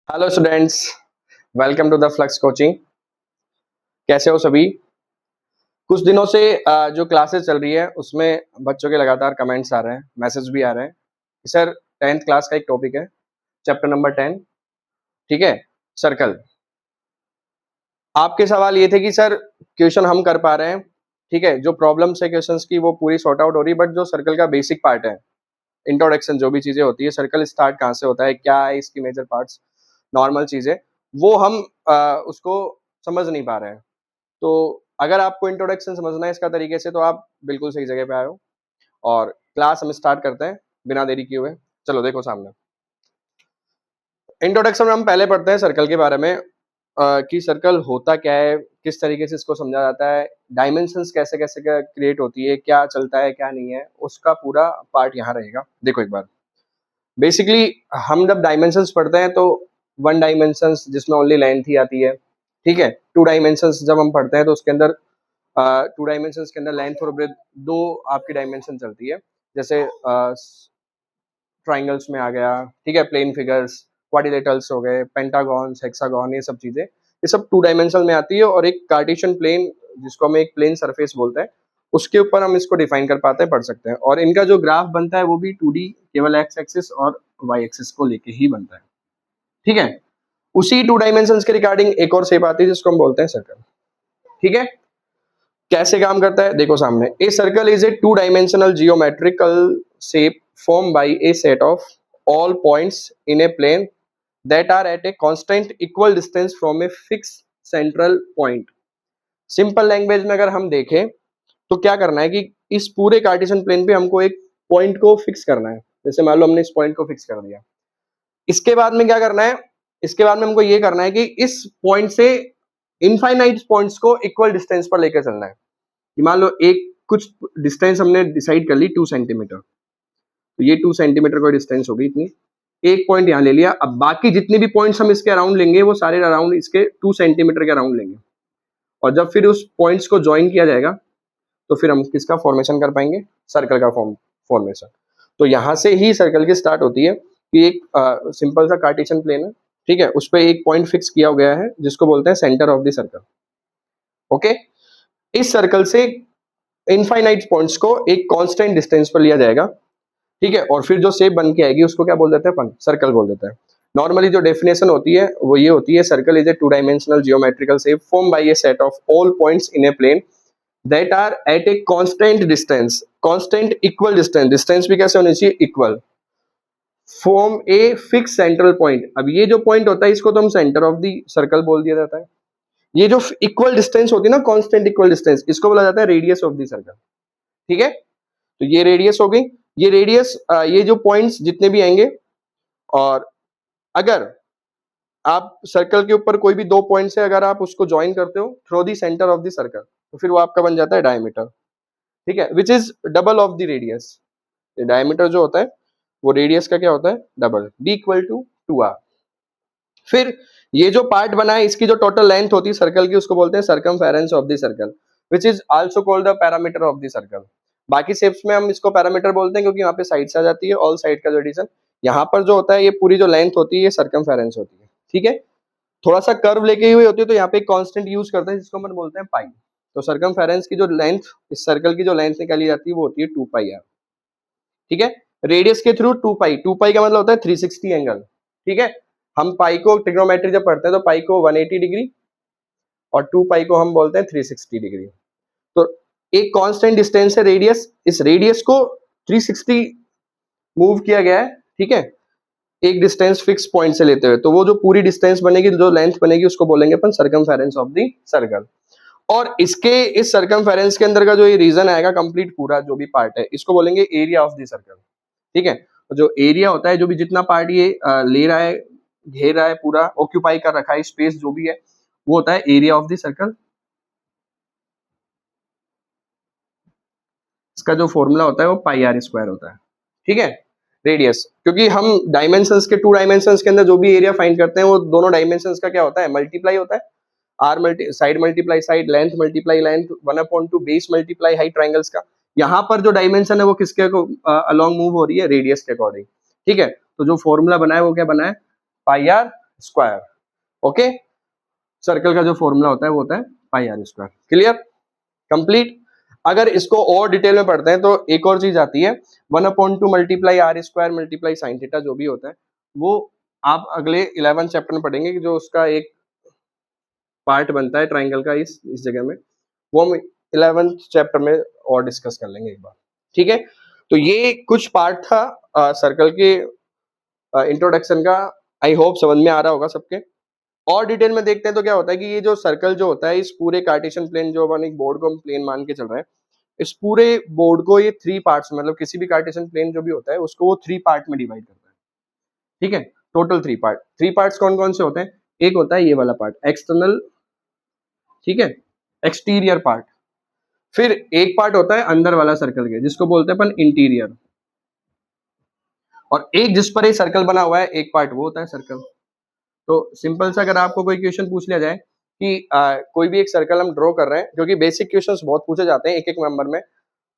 Hello students, welcome to the Flux Coaching. कैसे हो सभी? कुछ दिनों से जो क्लासेस चल रही है उसमें बच्चों के लगातार कमेंट्स आ रहे हैं, मैसेज भी आ रहे हैं कि सर 10th क्लास का एक टॉपिक है, चैप्टर नंबर 10, ठीक है, सर्कल। आपके सवाल ये थे कि सर क्वेश्चन हम कर पा रहे हैं, ठीक है, जो प्रॉब्लम्स है क्वेश्चंस की वो पूरी सॉर्ट आउट हो रही है, बट जो सर्कल का बेसिक पार्ट है, इंट्रोडक्शन जो भी चीजें होती है, सर्कल स्टार्ट कहाँ से होता है, क्या है इसकी मेजर पार्ट्स, नॉर्मल चीजें, वो हम उसको समझ नहीं पा रहे हैं। तो अगर आपको इंट्रोडक्शन समझना है इसका तरीके से तो आप बिल्कुल सही जगह पे आए हो। और क्लास हम स्टार्ट करते हैं बिना देरी किए हुए। चलो देखो सामने इंट्रोडक्शन में हम पहले पढ़ते हैं सर्कल के बारे में, कि सर्कल होता क्या है, किस तरीके से इसको समझा जाता है, डायमेंशंस कैसे कैसे क्रिएट होती है, क्या चलता है क्या नहीं है, उसका पूरा पार्ट यहाँ रहेगा। देखो एक बार, बेसिकली हम जब डायमेंशंस पढ़ते हैं तो वन डायमेंशंस जिसमें ओनली लेंथ ही आती है, ठीक है। टू डायमेंशंस जब हम पढ़ते हैं तो उसके अंदर टू डायमेंशंस के अंदर लेंथ और ब्रेथ दो आपकी डायमेंशन चलती है। जैसे ट्राइंगल्स में आ गया, ठीक है, प्लेन फिगर्स, क्वाड्रिलेटरल्स हो गए, पेंटागॉन्स, हेक्सागॉन, ये सब चीजें, ये सब टू डायमेंशनल में आती है। और एक कार्टेशियन प्लेन जिसको हम एक प्लेन सरफेस बोलते हैं, उसके ऊपर हम इसको डिफाइन कर पाते हैं, पढ़ सकते हैं। और इनका जो ग्राफ बनता है वो भी 2D, केवल एक्स एक्सिस और वाई एक्सिस को लेके ही बनता है, ठीक है। उसी टू डायमेंशंस के रिगार्डिंग एक और शेप आती है जिसको हम बोलते हैं सर्कल, ठीक है। कैसे काम करता है देखो सामने, a circle is a two dimensional geometrical shape formed by a set of all points in a plane that are at a constant equal distance from a fixed central point। Simple language में अगर हम देखें तो क्या करना है कि इस पूरे कार्टेशियन प्लेन पे हमको एक पॉइंट को फिक्स करना है। जैसे मान लो हमने इस पॉइंट को फिक्स कर दिया, इसके बाद में क्या करना है, इसके बाद में हमको ये करना है कि इस पॉइंट से इनफाइनाइट पॉइंट्स को इक्वल डिस्टेंस पर लेकर चलना है। कि मान लो एक कुछ डिस्टेंस हमने डिसाइड कर ली 2 सेंटीमीटर, तो ये 2 सेंटीमीटर का डिस्टेंस होगी इतनी, एक पॉइंट यहाँ ले लिया। अब बाकी जितने भी पॉइंट्स हम इसके अराउंड लेंगे वो सारे अराउंड इसके 2 सेंटीमीटर के अराउंड लेंगे। और जब फिर उस पॉइंट्स को ज्वाइन किया जाएगा तो फिर हम किसका फॉर्मेशन कर पाएंगे, सर्कल का फॉर्मेशन। तो यहाँ से ही सर्कल की स्टार्ट होती है कि एक सिंपल सा कार्टेशियन प्लेन है, ठीक है, उस पर एक पॉइंट फिक्स किया गया है जिसको बोलते हैं centre of the circle. Okay, इस सर्कल से इनफाइनाइट पॉइंट्स को एक कांस्टेंट डिस्टेंस पर लिया जाएगा, ठीक है। और फिर जो शेप बन के आएगी उसको क्या बोल देते हैं अपन, सर्कल बोल देते हैं। नॉर्मली जो डेफिनेशन होती है वो ये होती है, circle is a two dimensional geometrical shape form by a set of all points in a plane that are at a constant distance, constant equal distance, distance भी कैसे होनी चाहिए, equal, from a fix central point. अब ये जो point होता है इसको तो हम सेंटर ऑफ द सर्कल बोल दिया जाता है। ये जो इक्वल डिस्टेंस होती है ना, कांस्टेंट इक्वल डिस्टेंस, इसको बोला जाता है रेडियस ऑफ द सर्कल, ठीक है। तो ये रेडियस हो गई, ये रेडियस, ये जो पॉइंट्स जितने भी आएंगे, और अगर आप सर्कल के ऊपर कोई भी दो पॉइंट्स है अगर आप उसको ज्वाइन करते हो through the centre of the circle तो फिर वो आपका बन जाता है डायमीटर, ठीक है, which is double of the radius. Diameter जो होता है वो रेडियस का क्या होता है, double, d equal to 2r। फिर ये जो पार्ट बना है इसकी जो टोटल लेंथ होती है सर्कल की उसको बोलते हैं circumference of the circle, which is also called the parameter of the circle. बाकी शेप्स में हम इसको पैरामीटर बोलते हैं क्योंकि यहाँ पे साइड से आ जाती है, ऑल साइड का जो एडिशन। यहाँ पर जो होता है ये पूरी जो लेंथ होती है ये सर्कमफेरेंस होती है, ठीक है। थोड़ा सा कर्व लेके हुई होती है तो यहाँ पे एक कांस्टेंट यूज करते हैं जिसको हम बोलते हैं पाई। तो सर्कमफेरेंस की जो लेंथ, इस सर्कल की जो लेंथ निकाली जाती है वो होती है 2πr, ठीक है। रेडियस के थ्रू 2π, 2π का मतलब होता है 360 एंगल, ठीक है। हम पाई को ट्रिग्नोमेट्री जब पढ़ते हैं तो पाई को 180 डिग्री और 2π को हम बोलते हैं 360 डिग्री। तो एक कांस्टेंट डिस्टेंस है रेडियस, इस रेडियस को 360 मूव किया गया है, ठीक है, एक डिस्टेंस फिक्स पॉइंट से लेते हुए। तो वो जो पूरी डिस्टेंस बनेगी, जो लेंथ बनेगी उसको बोलेंगे अपन सर्कमफेरेंस ऑफ द सर्कल। और इसके इस सर्कमफेरेंस के अंदर का जो ये रीजन आएगा कंप्लीट पूरा जो भी पार्ट है इसको बोलेंगे एरिया ऑफ द सर्कल, ठीक है। जो एरिया होता है, जो भी जितना पार्ट ये ले रहा है, घेर रहा है, पूरा ऑक्यूपाई कर रखा है स्पेस जो भी है, वो होता है एरिया ऑफ द सर्कल। इसका जो फॉर्मूला होता है वो πr² होता है, ठीक है। रेडियस, क्योंकि हम डायमेंशंस के टू डायमेंशंस के अंदर जो भी एरिया फाइंड करते हैं वो दोनों डायमेंशंस का क्या होता है, मल्टीप्लाई होता है। R multiply side, length multiply length, 1/2 base multiply height triangles का। यहाँ पर जो डायमेंशन है वो किसके अलोंग मूव हो रही है, रेडियस के अकॉर्डिंग, ठीक है। तो जो फॉर्मूला बना है वो क्या बना है, πr स्क्वायर। ओके, सर्कल का जो फॉर्मूला होता है वो होता है पाई आर स्क्वायर। Clear, complete. अगर इसको और डिटेल में पढ़ते हैं तो एक और चीज आती है 1/2 multiply R square multiply sine theta, जो भी होता है वो आप अगले 11 चैप्टर में पढ़ेंगे कि जो उसका एक पार्ट बनता है ट्राइंगल का इस जगह में, वो हम 11th चैप्टर में और डिस्कस कर लेंगे एक बार। ठीक है, तो ये कुछ पार्ट था सर्कल के इंट्रोडक्शन का। आई होप समझ में आ रहा होगा सबके। और डिटेल में देखते हैं तो क्या होता है कि ये जो सर्कल जो होता है, इस पूरे कार्टेशियन प्लेन जो अपन एक बोर्ड को हम प्लेन मान के चल रहे हैं, इस पूरे बोर्ड को ये 3 पार्ट्स, मतलब किसी भी कार्टेशियन प्लेन जो भी होता है उसको वो 3 पार्ट में डिवाइड करता है। ठीक है, टोटल 3 पार्ट। 3 पार्ट्स कौन कौन से होते हैं? एक होता है ये वाला पार्ट एक्सटर्नल, ठीक है, एक्सटीरियर पार्ट। फिर एक पार्ट होता है अंदर वाला सर्कल के, जिसको बोलते हैं अपन इंटीरियर। और एक जिस पर ये सर्कल बना हुआ है एक पार्ट, वो होता है सर्कल। तो सिंपल सा अगर आपको कोई क्वेश्चन पूछ लिया जाए कि कोई भी एक सर्कल हम ड्रॉ कर रहे हैं, क्योंकि बेसिक क्वेश्चंस बहुत पूछे जाते हैं एक एक नंबर में।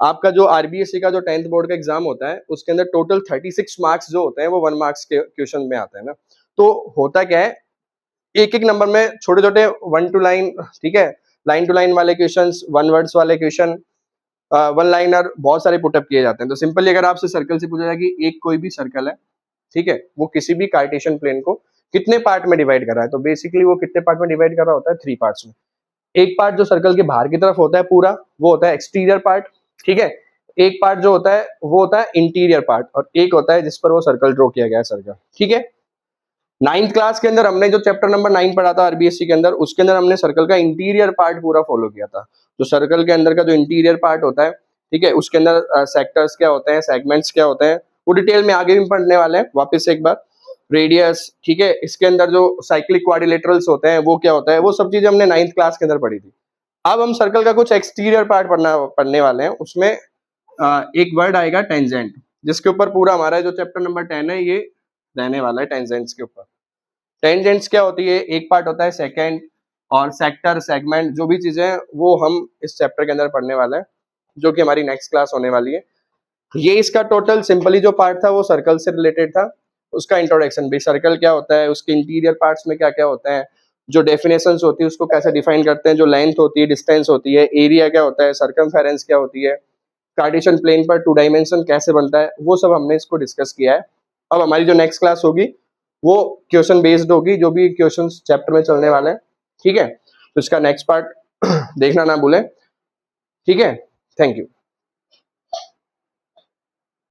आपका जो आरबीएससी का जो 10th बोर्ड का एग्जाम होता है उसके अंदर टोटल 36 मार्क्स जो होते हैं वो 1 मार्क्स के क्वेश्चन में आते हैं ना। तो होता क्या है, एक एक नंबर में छोटे छोटे 1 टू लाइन, ठीक है, लाइन टू लाइन वाले क्वेश्चन, 1 वर्ड्स वाले क्वेश्चन, 1 लाइनर बहुत सारे पुटअप किए जाते हैं। तो सिंपली अगर आपसे सर्कल से पूछा जाए कि एक कोई भी सर्कल है, ठीक है, वो किसी भी कार्टेशियन प्लेन को कितने पार्ट में डिवाइड कर रहा है, तो बेसिकली वो कितने पार्ट में डिवाइड कर रहा होता है? 3 पार्ट्स में। एक पार्ट जो सर्कल के बाहर की तरफ होता है पूरा, वो होता है एक्सटीरियर पार्ट, ठीक है। एक पार्ट जो होता है वो होता है इंटीरियर पार्ट, और एक होता है जिस पर वो सर्कल ड्रॉ किया गया है सर्कल, ठीक है। 9th क्लास के अंदर हमने जो चैप्टर नंबर 9 पढ़ा था आरबीएससी के अंदर, उसके अंदर हमने सर्कल का इंटीरियर पार्ट पूरा फॉलो किया था। जो सर्कल के अंदर का जो इंटीरियर पार्ट होता है, ठीक है, उसके अंदर सेक्टर्स क्या होते हैं, सेगमेंट्स क्या होते हैं, वो डिटेल में आगे भी पढ़ने वाले हैं वापस से एक बार। रेडियस, ठीक है, इसके अंदर जो साइक्लिक क्वाड्रिलेटरल्स होते हैं वो क्या होता है, वो सब चीजें हमने 9th क्लास के अंदर पढ़ी थी। अब हम सर्कल का कुछ एक्सटीरियर पार्ट पढ़ने वाले हैं। उसमें एक वर्ड आएगा टेंजेंट, जिसके ऊपर पूरा हमारा जो चैप्टर नंबर 10 है ये रहने वाला है, टेंजेंट्स के ऊपर। टेंजेंट्स क्या होती है? एक पार्ट होता है सेकंड, और सेक्टर, सेगमेंट, जो भी चीजें हैं वो हम इस चैप्टर के अंदर पढ़ने वाले हैं, जो कि हमारी नेक्स्ट क्लास होने वाली है। ये इसका टोटल सिंपली जो पार्ट था वो सर्कल से रिलेटेड था। उसका इंट्रोडक्शन भी, सर्कल क्या होता है, उसके इंटीरियर पार्ट्स में क्या क्या होता है, जो डेफिनेशंस होती है उसको कैसे डिफाइन करते हैं, जो लेंथ होती है, डिस्टेंस होती है, एरिया क्या होता है, सर्कमफेरेंस क्या होती है, कार्टेशियन प्लेन पर 2 डायमेंशन कैसे बनता है, वो सब हमने इसको डिस्कस किया है। अब हमारी जो नेक्स्ट क्लास होगी वो क्वेश्चन बेस्ड होगी, जो भी क्वेश्चन चैप्टर में चलने वाले हैं, ठीक है। तो इसका नेक्स्ट पार्ट देखना ना भूलें, ठीक है। Thank you.